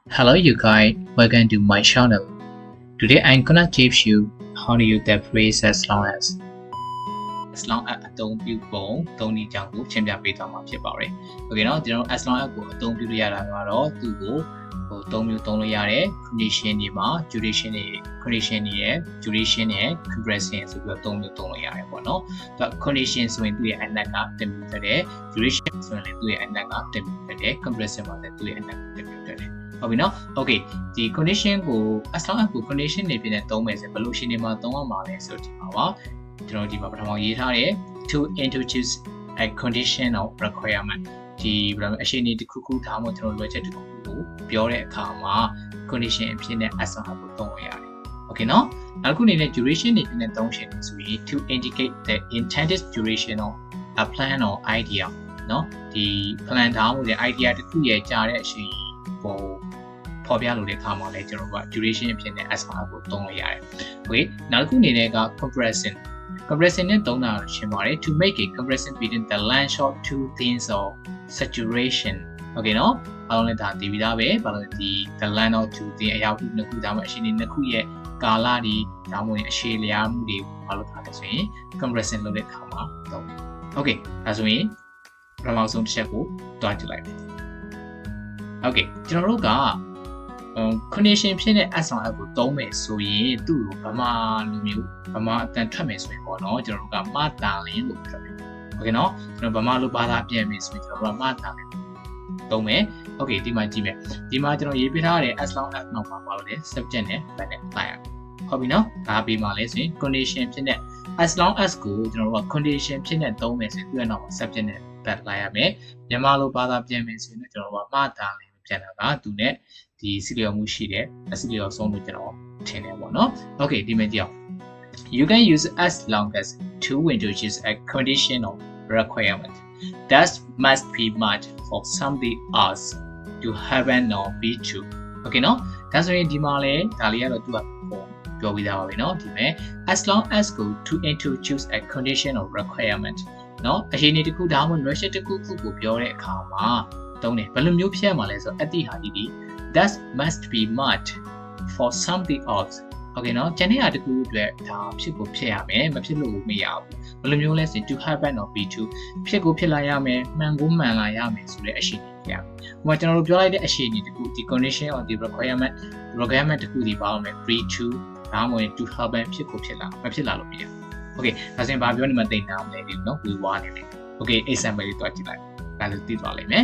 Hello you guys, welcome to my channel. Today I'm gonna teach you how to use the phrase as long as အသုံးပြုပုံသုံးနည်းကြောင်းကိုရှင်းပြပေးသွားမှာဖြစ်ပါတယ်။ Okay เนาะကျွန်တော် as long as ကိုအသုံးပြုလို့ရတာကတော့သူ့ကိုသုံးမျိုးသုံးလို့ရတယ် condition တွေမှာ duration တွေ condition တွေရဲ့ duration နဲ့ compression ဆိုပြီးတော့သုံးမျိုးသုံးလို့ရတယ်ပေါ့နော်။ဒါ condition ဆိုရင်သူ့ရဲ့အနက်ကတစ်မျိုးဖြစ်တယ် duration ဆိုရင်လည်းသူ့ရဲ့အနက်ကတစ်မျိုးဖြစ်တယ် compression မှာလည်းသူ့ရဲ့အနက်ကတစ်မျိုးဖြစ်တယ်။ဟုတ်ပြီနော် okay ဒီ condition ကို as long as ကို condition တွေဖြစ်နေသုံးမယ်ဆိုဘယ်လိုရှင်တွေမှာသုံးရမှာလဲဆိုတော့ဒီမှာပါကျွန်တော်ဒီမှာပထမရေးထားတယ် to introduce a condition of requirement ဒီဘယ်လိုအရှင်တွေတစ်ခုခုထားမှကျွန်တော်လိုချက်တစ်ခုခုကိုပြောတဲ့အခါမှာ condition အဖြစ်နဲ့ as long as ကိုသုံးရရတယ် okay နော်နောက်တစ်ခုအနေနဲ့ duration တွေဖြစ်နေသုံးရှင်တွေဆိုရင် to indicate the intended duration of a plan or idea နော်ဒီ plan ထားမှုတဲ့ idea တစ်ခုရဲ့ကြားတဲ့အရှင်ကိုပေါ်ပြလို့တဲ့အခါမှာလည်းကျွန်တော်တို့က duration အဖြစ်နဲ့ as long as ကိုသုံးလို့ရတယ် okay နောက်တစ်ခုအနေနဲ့က compression နဲ့သုံးတာရှင်းပါတယ် to make a compression between the length of two things or saturation okay เนาะဘာလို့လဲဒါတည်ပြီးသားပဲဘာလို့လဲဒီ the length of two things အရာခုနှစ်ခုဒါမှအရှင်တွေနှစ်ခုရဲ့ကာလတွေဒါမှမဟုတ်အရှည်လျားမှုတွေဘာလို့ထားလဲဆိုရင် compression လုပ်တဲ့အခါမှာသုံးတယ် okay ဒါဆိုရင်ပထမဆုံးတစ်ချက်ကိုတွားကြည့်လိုက်မယ် okay ကျွန်တော်တို့ကcondition ဖြစ်တဲ့ as long as ကိုသုံးမယ်ဆိုရင်သူ့ကိုဗမာလိုမျိုးဗမာအတန်ထွက်မယ်ဆိုရင်ပေါ့နော်ကျွန်တော်တို့ကမတာလင်းလို့ထွက်တယ် okay နော်ကျွန်တော်ဗမာလိုဘာသာပြန်မယ်ဆိုရင်ကျွန်တော်တို့ကမတာလင်းသုံးမယ် okay ဒီမှာကြည့်မယ်ဒီမှာကျွန်တော်ရေးပြထားတဲ့ as long as နောက်မှာပါလို့လေ subject နဲ့ verb နဲ့လိုက်ရဟုတ်ပြီနော်ဒါပြီးမှလဲဆိုရင် condition ဖြစ်တဲ့ as long as ကိုကျွန်တော်တို့က condition ဖြစ်တဲ့သုံးမယ်ဆိုရင်သူ့ရဲ့နောက်မှာ subject နဲ့ verb လိုက်ရမယ်မြန်မာလိုဘာသာပြန်မယ်ဆိုရင်ကျွန်တော်တို့ကမတာလင်းပြန်တာကသူနဲ့ဒီစီလျော်မှုရှိတယ်အစီလျော်ဆုံးလို့ကျွန်တော်ထင်တယ်ပေါ့နော် okay ဒီမှာကြည့်အောင် you can use as long as to introduce a condition of requirement that must be met for something else to happen or be true okay နော်ဒါဆိုရင်ဒီမှာလဲဒါလေးကတော့သူကပြောပြီးသားပါပဲเนาะဒီမဲ့ as long as go to introduce a condition of requirement เนาะအရင်နေ့တစ်ခုဒါမှမဟုတ် ratio တစ်ခုခုကိုပြောတဲ့အခါမှာသုံးတယ်ဘယ်လိုမျိုးဖြတ်မှာလဲဆိုတော့အတိဟာဒီ that must be met for something else okay เนาะကျန်တဲ့ဟာတစ်ခုအတွက်ဒါဖြစ်ကိုဖြစ်ရမယ်မဖြစ်လို့မရဘူးဘယ်လိုမျိုးလဲဆိုရင် to happen or be true ဖြစ်ကိုဖြစ်လာရမယ်မှန်ကိုမှန်လာရမယ်ဆိုတဲ့အရှိန်တွေရမယ်ဟိုမှာကျွန်တော်တို့ပြောလိုက်တဲ့အရှိန်တွေတစ်ခုဒီ condition or the requirement တစ်ခုဒီပါအောင်မယ် be true ဒါမှမဟုတ် to happen ဖြစ်ကိုဖြစ်လာမဖြစ်လာလို့မရဘူး okay ဒါဆိုရင်ဘာပြောနေမှသိနေတာမလဲဒီနော်ဝေဝါနေတယ် okay example လေးတွက်ကြည့်လိုက်ဒါလည်းသိသွားလိမ့်မယ်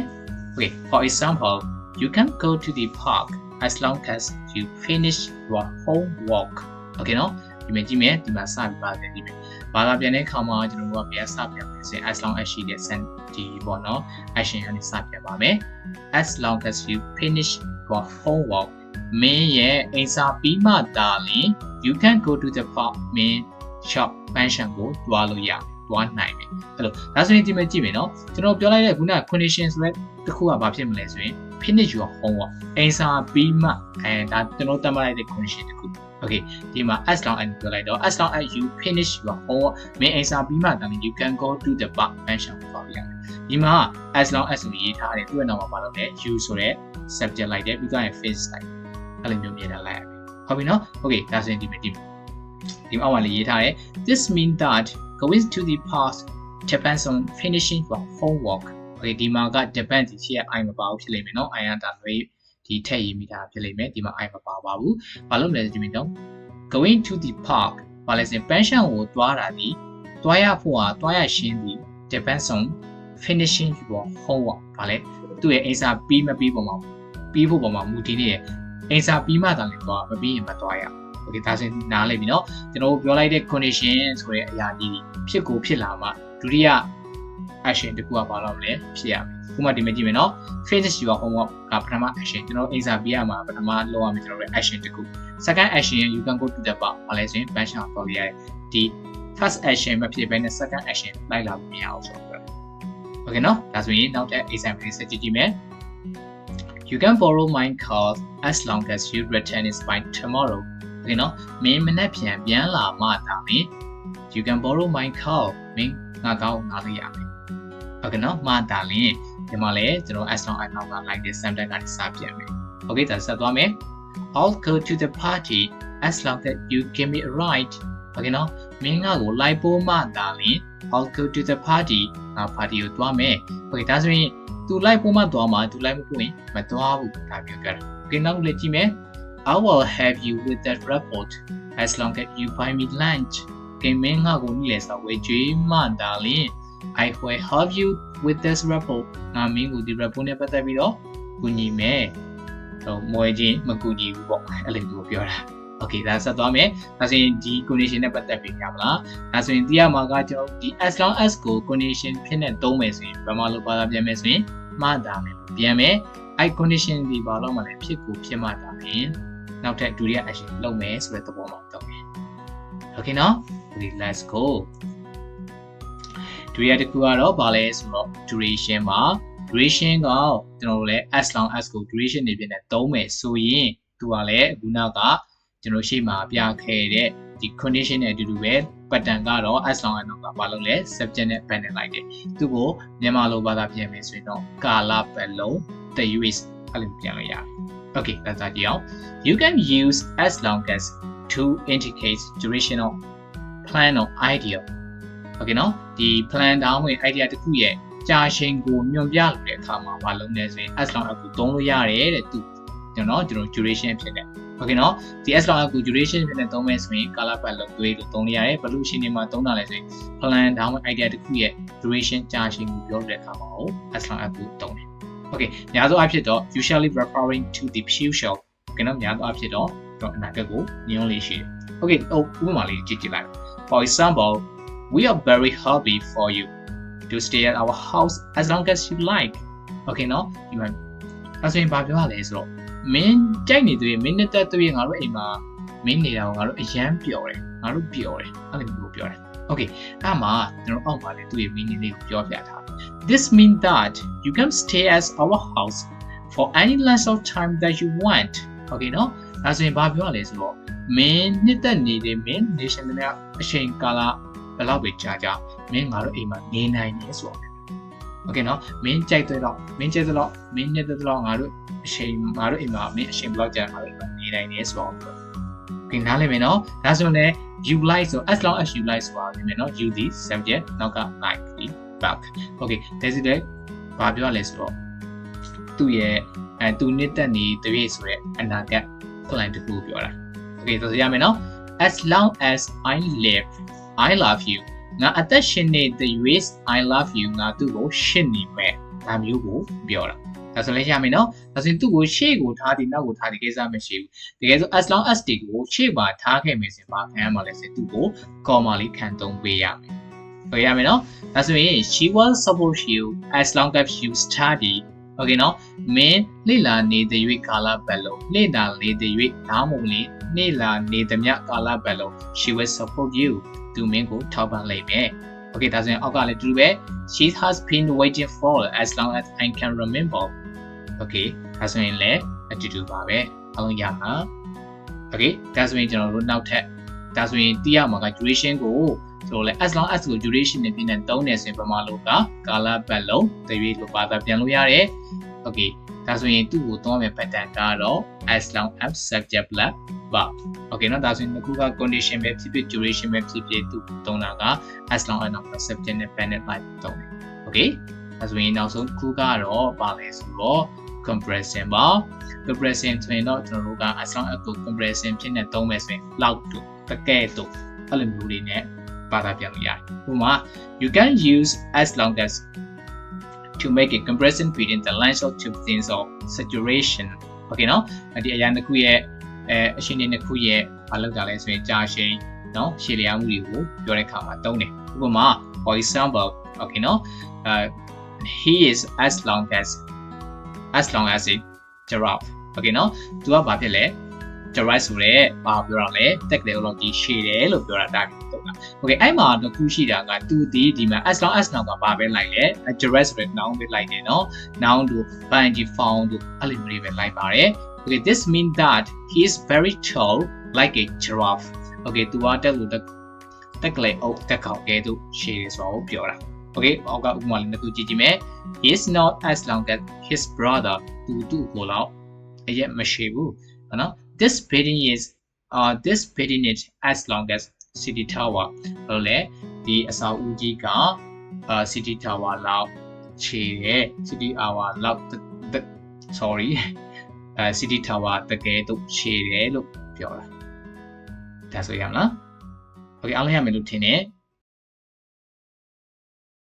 okay for example you can go to the park as long as you finish your homework okay နော်ဒီမှာကြည့်မယ်ဒီမှာစပြီးပါတယ်ဒီမှာဘာသာပြန်တဲ့အခါမှာကျွန်တော်တို့ကပြန်စပြန်မယ်ဆိုရင် as long as ရှိတဲ့ send ဒီပေါ့နော် action ကနေစပြန်ပါမယ် as long as you finish your homework မင်းရဲ့အိမ်စာပြီးမှသာလင် you can go to the park မင်း shop function ကိုတွားလို့ရတွားနိုင်မယ်အဲ့လိုဒါဆိုရင်ဒီမှာကြည့်မယ်နော်ကျွန်တော်ပြောလိုက်တဲ့ခုန condition ဆိုတဲ့တစ်ခုကဘာဖြစ်မလဲဆိုရင် finish your homework အိမ်စာပြီးမှဒါကျွန်တော်တတ်မှတ်လိုက်တဲ့ condition တစ်ခု okay ဒီမှာ as long as ပြောလိုက်တော့ as long as you finish your homework မင်းအိမ်စာပြီးမှဒါနဲ့ you can go to the park function ကိုတွားလို့ရတယ်ဒီမှာ as long as ကိုရေးထားတယ်သူ့ရဲ့နောက်မှာပါလို့လဲ you ဆိုတဲ့ subject လိုက်တယ်ပြီးတော့ finish လိုက်အဲ့လိုမျိုးမြင်တာလိုက်ရတယ်ဟုတ်ပြီနော် okay ဒါဆိုရင်ဒီမှာအောက်မှာလေးရေးထားတယ် this means that going to the park depends on finishing your homework okay ဒီမှာက depend ဒီရှိရ I မပါဘူးဖြစ်လိမ့်မယ်နော် I ကဒါဆိုဒီထည့်ရေးမိတာဖြစ်လိမ့်မယ်ဒီမှာ I မပါပါဘူးဘာလို့လဲဒီမှာတော့ going to the park ဘာလဲဆိုရင် pension ကိုတွားတာဒီတွားရဖို့ဟာတွားရရှင်းဒီ depends on finishing your homework ဘာလဲသူ့ရဲ့အိမ်စာပြီးမပြီးပုံမှာပြီးဖို့ပုံမှာမူတည်နေတယ်အိမ်စာပြီးမှသာလည်းတွားမပြီးရင်မတွားရโอเคဒါဆိုရင်နားလည်ပြီเนาะကျွန်တော်ပြောလိုက်တဲ့ condition ဆိုတဲ့အရာကြီးဖြစ်ကိုဖြစ်လာမှဒုတိယ action တခုကဘာလို့လဲဖြစ်ရမယ်ဥပမာဒီမှာကြည့်မယ်เนาะ finish your homework ကပထမ action ကျွန်တော်အိမ်စာပြီးရမှာပထမလုပ်ရမယ်ကျွန်တော်ရဲ့ action တခု second action you can go to the park ဘာလဲဆိုရင် function ကိုပေါ်ပြရတယ်ဒီ first action မဖြစ်ဘဲနဲ့ second action လိုက်လာလို့မရအောင်ဆိုတော့โอเคเนาะဒါဆိုရင်နောက်တဲ့ example လေးဆက်ကြည့်မယ် you can borrow my car as long as you return it by tomorrow okay နော်မင်းမနေ့ပြန်လာမှသာမင်း you can borrow my car မင်းငါကောင်းငါလို့ရမယ် okay နော်မှသာလင်ဒီမှာလဲကျွန်တော် as long as နောက်က like this sentence ကနေစပြန်မယ် Okay, that's the one. I'll go to the party as long as you give me a ride. Okay, no? Minga go like boma darling. I'll go to the party. Now party you do me. Okay, that's me. To like boma do ma to like me. But do I Okay, now let me. I will help you with that report as long as you buy me lunch. Okay, minga go less away ma darling. I will help you with this report. Now mingo the report never that we do. Kuni me. So more jin makuji walk a little bit. Okay, that's a dome. That's in the condition about the Picamla. As in the Amagato, the as long as go condition pin and domes in Pamalo Balabiames, Madame, Piame, I condition the Baloma and Pico Piamadame. Now take to the action low mess with the woman dome. Okay, now let's go. To the Kuaro Bales duration ma, duration go, as long as go duration in a dome, so in to Ale, Gunaga. ကျွန်တော်ရှေ့မှာပြခဲ့တဲ့ဒီ condition နဲ့အတူတူပဲ pattern ကတော့ as long as တော့ဘာလို့လဲ subject နဲ့ pattern လိုက်တယ်သူ့ကိုမြန်မာလိုဘာသာပြန်မယ်ဆိုရင်တော့ကာလပတ်လုံးတရွေ့အဲ့လိုပြန်လို့ရတယ် okay ဒါကြည့်အောင် you can use as long as to indicate duration of plan or idea okay နော်ဒီ plan တောင်းဝင် idea တစ်ခုရဲ့ကြာရှည်ကိုညွှန်ပြလို့တဲ့အခါမှာဘာလုပ်လဲဆိုရင် as long as ကိုသုံးလို့ရတယ်တဲ့သူကျွန်တော် duration ဖြစ်တယ်Okay, no. The as long as duration in the domain swing, color palette, way to Tonya, pollution in my tona lesson, plan down idea to create duration charging your recamo as long as good tone. Okay, the other object usually referring to the future. Okay, no, the other object from another go, the only issue. Okay, oh, normally, for example, we are very happy for you to stay at our house as long as you like. Okay, no, you might as in Babylon is low. မင်းကြိုက်နေသေးမင်းနဲ့တက်သေးငါတို့အိမ်မှာမင်းနေတာကိုငါတို့အရန်ပျော်တယ်ငါတို့ပျော်တယ်အဲ့လိုမျိုးပြောတယ် Okay အဲ့မှာကျွန်တော်အောက်မှာလည်းသူ့ရဲ့ meaning လေးကိုပြောပြထားတယ် This means that you can stay at our house for any length of time that you want Okay เนาะဒါဆိုရင်ဘာပြောရလဲဆိုတော့မင်းနှစ်သက်နေတယ်မင်း nation တွေအချိန်ကာလဘယ်လောက်ပဲကြာကြာမင်းငါတို့အိမ်မှာနေနိုင်တယ်ဆိုတော့ Okay เนาะမင်းကြိုက်တဲ့တော့မင်းကြိုက်တဲ့တော့မင်းနဲ့တဲ့တော့ငါတို့အချိန်ငါတို့အိမ်မှာမင်းအချိန်ဘယ်လောက်ကြာငါတို့နေနိုင်နေဆိုတော့ Okay နားလည်မယ်နော်ဒါဆိုရင် you like ဆို as long as you like ဆိုတာဒီမယ်နော် you the subject နောက်က like the verb Okay ဒါဆိုတဲ့ဘာပြောရလဲဆိုတော့သူ့ရဲ့သူနှစ်သက်နေတရွေ့ဆိုရဲအနာဂတ် plan တစ်ခုပြောတာ Okay ဆိုရမယ်နော် as long as I live I love you ငါအသက်ရှင်နေတဲ့ရွေ့ I love you ငါသူ့ကိုရှင်းနေမယ်ဒါမျိုးကိုပြောတာဒါဆိုလည်းရမယ်နော်ဒါဆိုရင်သူ့ကိုရှေ့ကိုထားပြီးနောက်ကိုထားပြီးကိစ္စမရှိဘူးတကယ်ဆို as long as ဒီကိုရှေ့မှာထားခဲ့မယ်ဆိုရင်ဘာခံရမှာလဲဆိုသူ့ကို comma လေးခံသုံးပေးရမယ်ဟုတ်ရမယ်နော်ဒါဆိုရင် she will support you as long as you study okay နော်မင်းလေ့လာနေတဲ့ရွေ့ကာလပတ်လုံးလေ့လာနေတဲ့ရွေ့ဒါမှမဟုတ်လေ့လာနေသမျှကာလပတ်လုံး she will support you သူမင်းကိုထောက်ပံ့လိမ့်မယ်Okay ဒါဆိုရင်အောက်ကလည်းတူတူပဲ she has been waiting for as long as I can remember Okay ဒါဆိုရင်လည်းအတူတူပါပဲအားလုံးရမှာ Okay ဒါဆိုရင်ကျွန်တော်တို့နောက်ထပ်ဒါဆိုရင်သိရမှာက duration ကိုဆိုတော့လေ as long as ကို duration နဲ့ပြင်နေသုံးနေဆိုရင်ပမာလို့ကကာလပတ်လုံးတရွေ့လို့ဘာသာပြန်လို့ရတယ် Okay ဒါဆိုရင်သူ့ကိုသုံးရမယ့် pattern ကတော့ as long as subject plus verb Okay เนาะဒါဆိုရင်တစ်ခုက condition ပဲဖြစ်ဖြစ် duration ပဲဖြစ်ဖြစ်သူသုံးတာက as long as နောက် subject နဲ့ pattern လိုက်သုံးတယ် Okay ဒါဆိုရင်နောက်ဆုံးတစ်ခုကတော့ဘာလဲဆိုတော့ compression ပါ compression ဆိုရင်တော့ကျွန်တော်တို့က as long as ကို compression ဖြစ်နေသုံးမယ်ဆိုရင် loud တို့တကယ်တို့အဲ့လိုမျိုးတွေနဲ့ဘာသာပြန်လို့ရတယ်ဥပမာ you can use as long as to make a comparison between the lines of two things of saturation Okay เนาะဒီအရာတစ်ခုရဲ့အရှင်တွေတစ်ခုရဲ့ဘာလုပ်တာလဲဆိုရင်ကြာရှည်เนาะရှည်လျားမှုတွေကိုပြောတဲ့အခါမှာသုံးတယ်ဥပမာ for example Okay เนาะhe is as long as a giraffe Okay เนาะသူကဘာဖြစ်လဲ giraffe ဆိုရဲဘာပြောတာလဲတက်တယ်လို့ဒီရှည်တယ်လို့ပြောတာဒါမျိုးသုံးတာ Okay အဲ့မှာတစ်ခုရှိတာကသူဒီမှာ as long as နောက်ကဘာပဲလိုက်လဲ giraffe ဆိုတဲ့ noun ပဲလိုက်တယ်เนาะ noun တို့ bind found တို့အဲ့လိုမျိုးတွေပဲလိုက်ပါတယ်Okay, this means that he is very tall, like a giraffe. Okay, သူကတက်လို့တက်ကလေးအုပ်တက်ခေါက်ကဲတို့ရှည်တယ်ဆိုတော့ပြောတာ Okay, အောက်ကဥပမာလေးတစ်ခုကြည့်ကြည့်မယ် He is not as long as his brother. သူ့ကိုလောက် အရက်မရှိဘူးနော် this building is as long as city tower လို့လေဒီအဆောက်အဦကြီးကcity tower လောက်ခြေတယ် city tower လောက် sorry city tower တကယ်တော့ခြေတယ်လို့ပြောတာဒါဆိုရမလား okay အားလုံးရမယ်လို့ထင်တယ်